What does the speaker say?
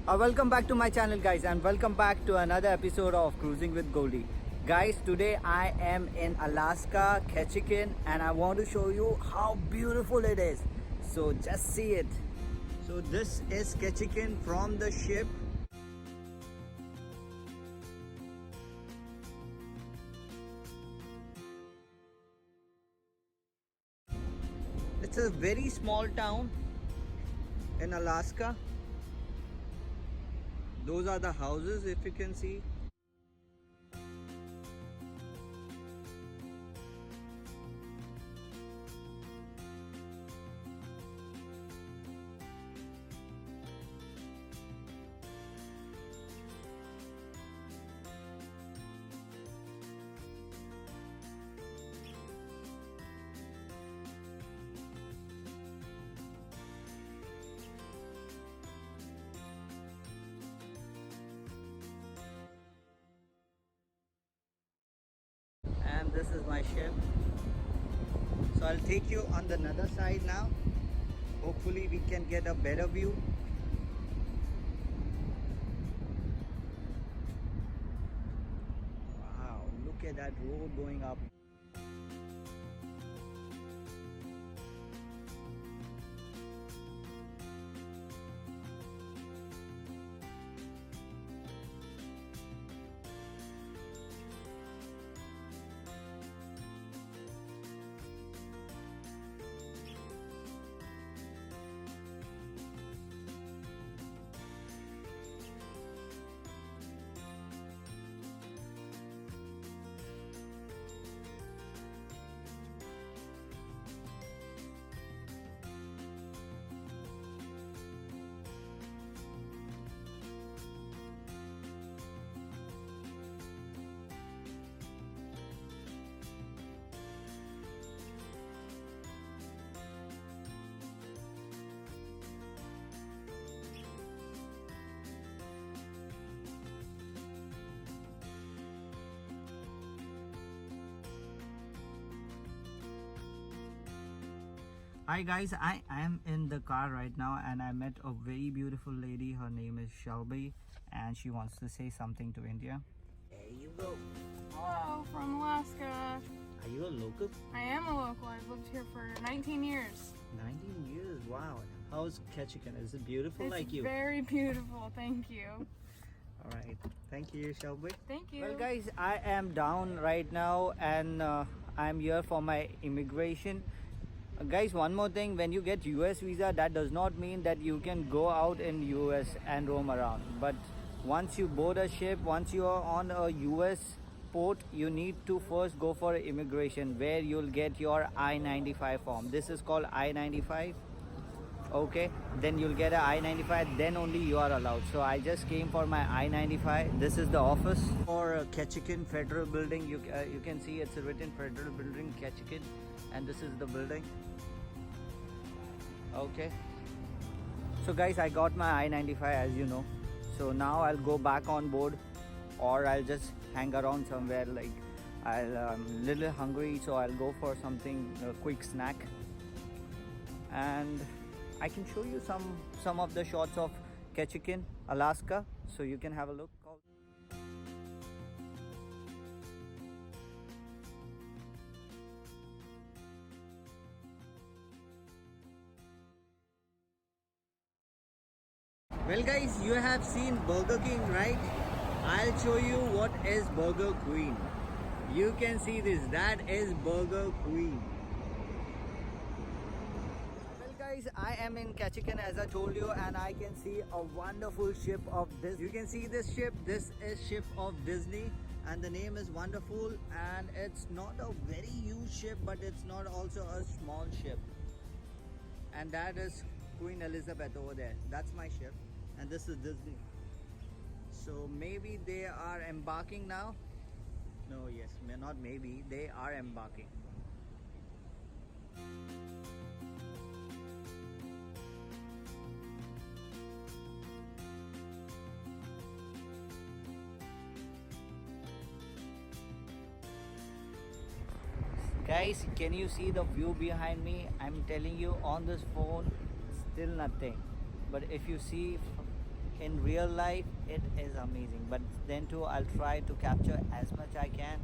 Welcome back to my channel, guys, and welcome back to another episode of Cruising with Goldie. Guys, today I am in Alaska Ketchikan and I want to show you how beautiful it is. So just see it. So this is Ketchikan from the ship. It's a very small town in Alaska. Those are the houses, if you can see. And this is my ship. So I'll take you on the other side now. Hopefully we can get a better view. Wow, look at that road going up. Hi guys, I am in the car right now and I met a very beautiful lady. Her name is Shelby and she wants to say something to India. There you go. Hello, from Alaska. Are you a local? I am a local. I've lived here for 19 years. 19 years, wow. How's Ketchikan? Is it beautiful like you? It's very beautiful, thank you. Alright, thank you Shelby. Thank you. Well guys, I am down right now and I'm here for my immigration. Guys, one more thing, when you get US visa, that does not mean that you can go out in US and roam around. But once you board a ship, once you are on a US port, you need to first go for immigration where you'll get your I-95 form. This is called I-95. Okay, then you'll get a I-95, then only you are allowed. So I just came for my I-95. This is the office for Ketchikan Federal Building. You can see it's written Federal Building Ketchikan, and this is the building. Okay, so guys, I got my I-95 as you know. So now I'll go back on board or I'll just hang around somewhere. Like I'm a little hungry, so I'll go for something, a quick snack, and I can show you some of the shots of Ketchikan, Alaska, so you can have a look. Well guys, you have seen Burger King, right? I'll show you what is Burger Queen. You can see this, that is Burger Queen. Guys, I am in Ketchikan as I told you, and I can see a wonderful ship of this. You can see this ship. This is ship of Disney and the name is wonderful, and it's not a very huge ship, but it's not also a small ship. And that is Queen Elizabeth over there. That's my ship and this is Disney. So maybe they are embarking now. No, yes, not maybe, they are embarking. Guys, can you see the view behind me? I'm telling you, on this phone still nothing, but if you see in real life it is amazing, but then too I'll try to capture as much I can.